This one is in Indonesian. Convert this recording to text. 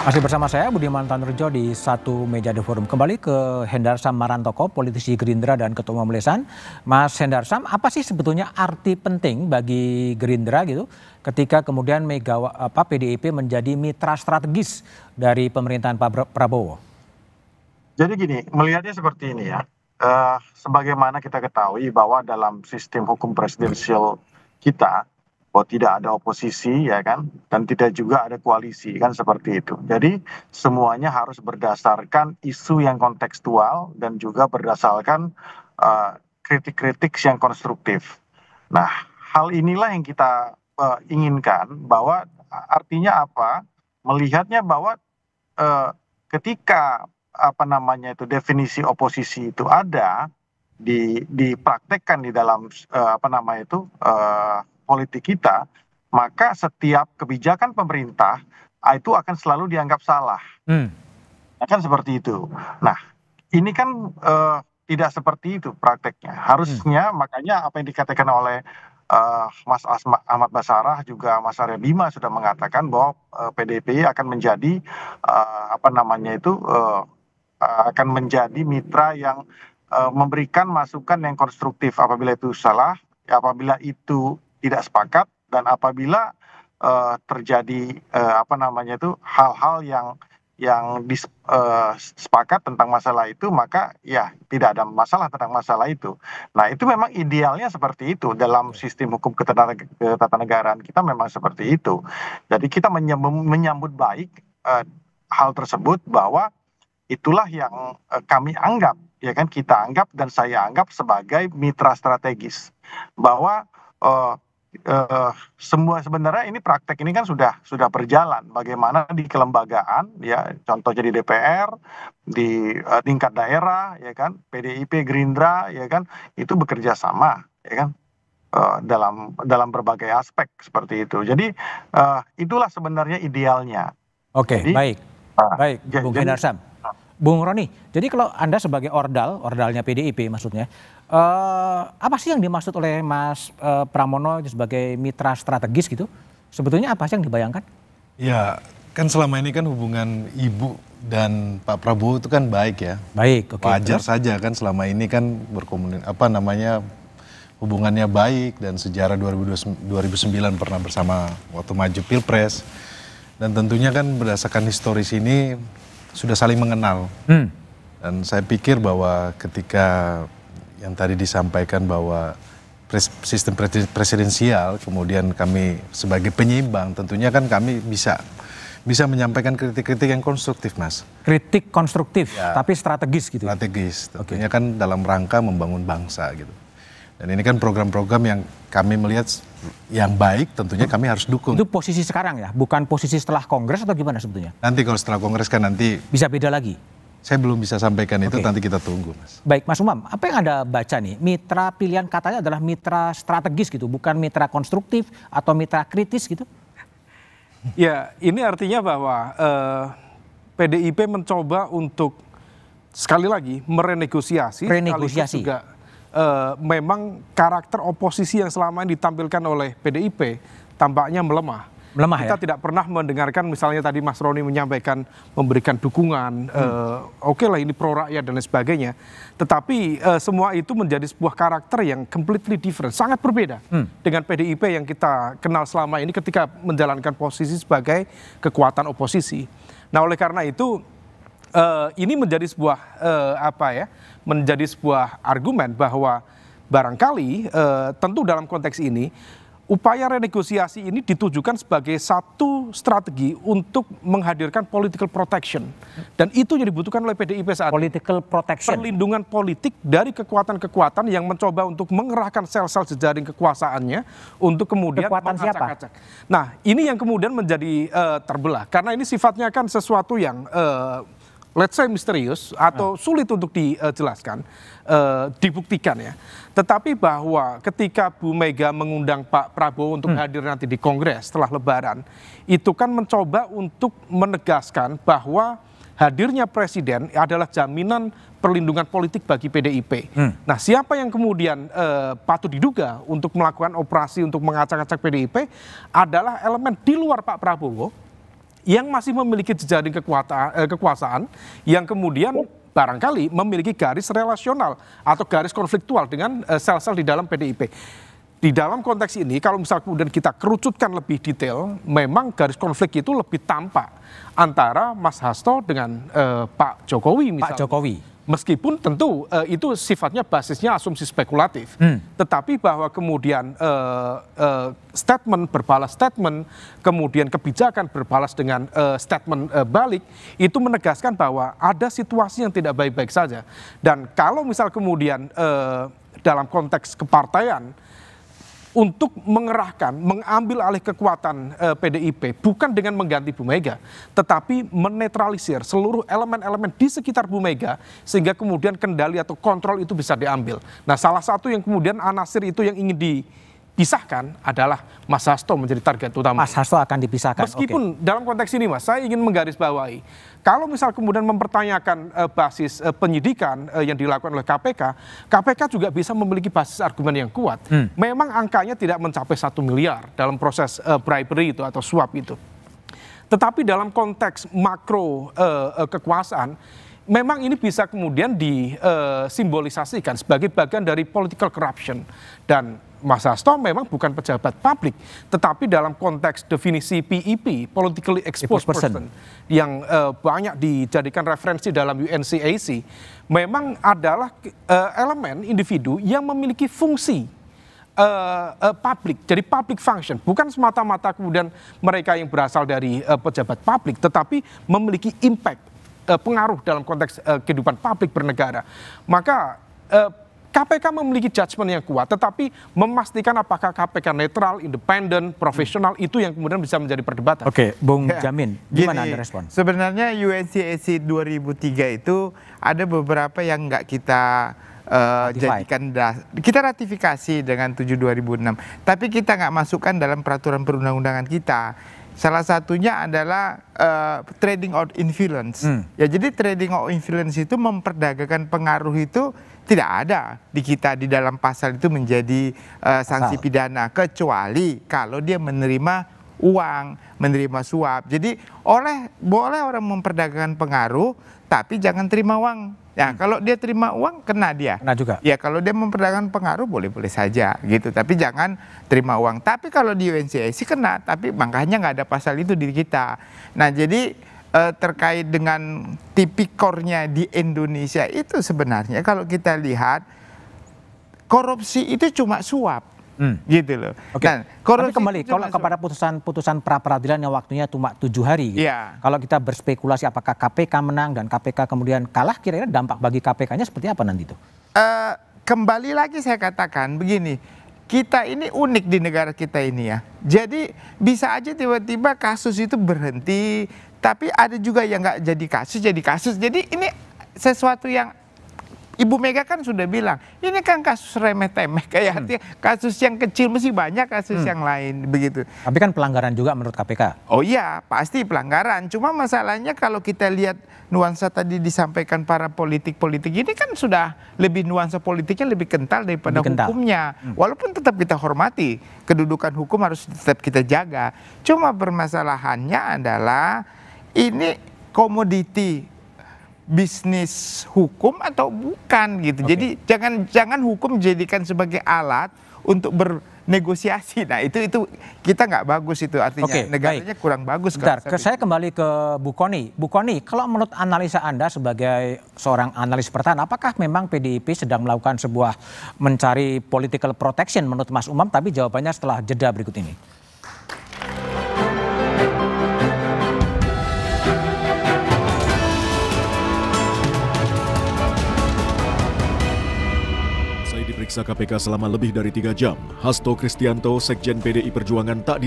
Masih bersama saya Budiman Tanurjo di Satu Meja The Forum. Kembali ke Hendarsam Marantoko, politisi Gerindra dan Ketua Umum Lesan. Mas Hendarsam, apa sih sebetulnya arti penting bagi Gerindra gitu ketika kemudian PDIP menjadi mitra strategis dari pemerintahan Pak Prabowo? Jadi gini, melihatnya seperti ini ya. Sebagaimana kita ketahui bahwa dalam sistem hukum presidensial kita, bahwa tidak ada oposisi ya kan, dan tidak juga ada koalisi kan seperti itu. Jadi semuanya harus berdasarkan isu yang kontekstual dan juga berdasarkan kritik-kritik yang konstruktif. Nah, hal inilah yang kita inginkan bahwa artinya apa? Melihatnya bahwa eh, ketika apa namanya itu definisi oposisi itu ada dipraktekkan di dalam apa namanya itu politik kita, maka setiap kebijakan pemerintah itu akan selalu dianggap salah. Hmm. Kan seperti itu. Nah, ini kan tidak seperti itu prakteknya. Harusnya makanya apa yang dikatakan oleh Mas Ahmad Basarah juga Mas Arya Bima sudah mengatakan bahwa PDIP akan menjadi apa namanya itu akan menjadi mitra yang memberikan masukan yang konstruktif apabila itu salah, apabila itu tidak sepakat, dan apabila terjadi apa namanya itu hal-hal yang sepakat tentang masalah itu, maka ya tidak ada masalah tentang masalah itu. Nah, itu memang idealnya seperti itu dalam sistem hukum ketatanegaraan kita, memang seperti itu. Jadi kita menyambut baik hal tersebut, bahwa itulah yang kami anggap, ya kan, kita anggap dan saya anggap sebagai mitra strategis, bahwa eh, semua sebenarnya ini praktek ini kan sudah berjalan, bagaimana di kelembagaan ya, contohnya di DPR, di tingkat daerah ya kan, PDIP Gerindra ya kan, itu bekerja sama ya kan, dalam berbagai aspek seperti itu. Jadi itulah sebenarnya idealnya. Oke, Jadi baik. Baik, Bung jadi Hendarsam. Bung Roni, jadi kalau Anda sebagai ordalnya PDIP maksudnya, apa sih yang dimaksud oleh Mas Pramono sebagai mitra strategis gitu? Sebetulnya apa sih yang dibayangkan? Ya, kan selama ini kan hubungan Ibu dan Pak Prabowo itu kan baik ya. Baik, oke. Wajar Terus? saja kan selama ini kan hubungannya baik, dan sejarah 2009 pernah bersama waktu maju Pilpres. Dan tentunya kan berdasarkan historis ini sudah saling mengenal. Dan saya pikir bahwa ketika yang tadi disampaikan bahwa sistem presidensial, kemudian kami sebagai penyeimbang, tentunya kan kami bisa menyampaikan kritik-kritik yang konstruktif, Mas. Kritik konstruktif, Ya, tapi strategis gitu. strategis, tentunya kan dalam rangka membangun bangsa gitu. Dan ini kan program-program yang kami melihat yang baik, tentunya kami harus dukung. Itu posisi sekarang ya, bukan posisi setelah Kongres atau gimana sebetulnya? Nanti kalau setelah Kongres kan nanti Bisa beda lagi. saya belum bisa sampaikan itu, Oke. nanti kita tunggu, Mas. Baik, Mas Umam, apa yang Anda baca nih? Mitra pilihan katanya adalah mitra strategis gitu, bukan mitra konstruktif atau mitra kritis gitu? Ya, ini artinya bahwa PDIP mencoba untuk sekali lagi merenegosiasi. Renegosiasi. Sekaligus juga memang karakter oposisi yang selama ini ditampilkan oleh PDIP tampaknya melemah. Melemah Kita ya? tidak pernah mendengarkan, misalnya tadi Mas Roni menyampaikan memberikan dukungan, oke lah ini pro rakyat dan lain sebagainya. Tetapi semua itu menjadi sebuah karakter yang completely different, sangat berbeda dengan PDIP yang kita kenal selama ini ketika menjalankan posisi sebagai kekuatan oposisi. Nah, oleh karena itu ini menjadi sebuah menjadi sebuah argumen bahwa barangkali tentu dalam konteks ini upaya renegosiasi ini ditujukan sebagai satu strategi untuk menghadirkan political protection, dan itu yang dibutuhkan oleh PDIP saat ini. Political protection. Perlindungan politik dari kekuatan-kekuatan yang mencoba untuk mengerahkan sel-sel jejaring kekuasaannya untuk kemudian Kekuatan siapa? mengacak-acak. Nah, ini yang kemudian menjadi terbelah karena ini sifatnya kan sesuatu yang let's say misterius atau sulit untuk dijelaskan, dibuktikan ya. Tetapi bahwa ketika Bu Mega mengundang Pak Prabowo untuk hadir nanti di Kongres setelah Lebaran, itu kan mencoba untuk menegaskan bahwa hadirnya presiden adalah jaminan perlindungan politik bagi PDIP. Nah, siapa yang kemudian patut diduga untuk melakukan operasi untuk mengacak-acak PDIP adalah elemen di luar Pak Prabowo yang masih memiliki jejaring kekuasaan yang kemudian barangkali memiliki garis relasional atau garis konfliktual dengan sel-sel di dalam PDIP. Di dalam konteks ini, kalau misal kemudian kita kerucutkan lebih detail, memang garis konflik itu lebih tampak antara Mas Hasto dengan Pak Jokowi misalnya. Pak Jokowi. Meskipun tentu itu sifatnya basisnya asumsi spekulatif, tetapi bahwa kemudian statement berbalas statement, kemudian kebijakan berbalas dengan statement balik, itu menegaskan bahwa ada situasi yang tidak baik-baik saja. Dan kalau misal kemudian dalam konteks kepartaian, untuk mengerahkan, mengambil alih kekuatan PDIP bukan dengan mengganti Bu Mega, tetapi menetralisir seluruh elemen-elemen di sekitar Bu Mega sehingga kemudian kendali atau kontrol itu bisa diambil. Nah, salah satu yang kemudian anasir itu yang ingin dipisahkan adalah Mas Hasto menjadi target utama. Mas Hasto akan dipisahkan. Meskipun dalam konteks ini, Mas, saya ingin menggarisbawahi, kalau misal kemudian mempertanyakan basis penyidikan yang dilakukan oleh KPK, KPK juga bisa memiliki basis argumen yang kuat. Memang angkanya tidak mencapai 1 miliar dalam proses bribery itu atau suap itu. Tetapi dalam konteks makro kekuasaan, memang ini bisa kemudian disimbolisasikan sebagai bagian dari political corruption. Dan Mas Hasto memang bukan pejabat publik, tetapi dalam konteks definisi PEP, politically exposed person, yang banyak dijadikan referensi dalam UNCAC, memang adalah elemen individu yang memiliki fungsi publik, jadi public function, bukan semata-mata kemudian mereka yang berasal dari pejabat publik, tetapi memiliki impact, pengaruh dalam konteks kehidupan publik bernegara. Maka KPK memiliki judgement yang kuat, tetapi memastikan apakah KPK netral, independen, profesional, itu yang kemudian bisa menjadi perdebatan. Oke, Bung Jamin, gimana Anda respon? Sebenarnya UNCAC 2003 itu ada beberapa yang nggak kita jadikan kita ratifikasi dengan 7 2006, tapi kita nggak masukkan dalam peraturan perundang-undangan kita. Salah satunya adalah trading of influence. Ya, jadi trading of influence itu memperdagangkan pengaruh itu tidak ada di kita di dalam pasal itu menjadi sanksi pidana, kecuali kalau dia menerima uang, menerima suap. Jadi boleh orang memperdagangkan pengaruh, tapi jangan terima uang. Ya, kalau dia terima uang kena dia. Kena juga. Ya, kalau dia memperdagangkan pengaruh boleh-boleh saja gitu, tapi jangan terima uang. Tapi kalau di UNCAC kena, tapi makanya nggak ada pasal itu di kita. Nah, jadi terkait dengan tipikornya di Indonesia itu sebenarnya kalau kita lihat korupsi itu cuma suap. Gitu loh. Oke. Nah, tapi kembali kalau kepada putusan pra peradilan yang waktunya cuma 7 hari. Gitu. Iya. Kalau kita berspekulasi apakah KPK menang dan KPK kemudian kalah, kira-kira dampak bagi KPK-nya seperti apa nanti itu? Kembali lagi saya katakan begini, kita ini unik di negara kita ini ya. Jadi bisa aja tiba-tiba kasus itu berhenti, tapi ada juga yang nggak jadi kasus. Jadi ini sesuatu yang Ibu Mega kan sudah bilang, ini kan kasus remeh-temeh, kayak kasus yang kecil mesti banyak kasus yang lain begitu. Tapi kan pelanggaran juga menurut KPK. Oh iya, pasti pelanggaran. Cuma masalahnya kalau kita lihat nuansa tadi disampaikan para politik-politik ini kan sudah lebih nuansa politiknya lebih kental daripada hukumnya. Walaupun tetap kita hormati, kedudukan hukum harus tetap kita jaga. Cuma permasalahannya adalah ini komoditi bisnis hukum atau bukan gitu. Jadi jangan hukum dijadikan sebagai alat untuk bernegosiasi. Nah itu kita nggak bagus itu, artinya negaranya kurang bagus. Saya kembali ke Bu Kony. Bu Kony, kalau menurut analisa Anda sebagai seorang analis pertahanan, apakah memang PDIP sedang melakukan sebuah mencari political protection menurut Mas Umam? Tapi jawabannya setelah jeda berikut ini. Diperiksa KPK selama lebih dari 3 jam, Hasto Kristianto, Sekjen PDI Perjuangan tak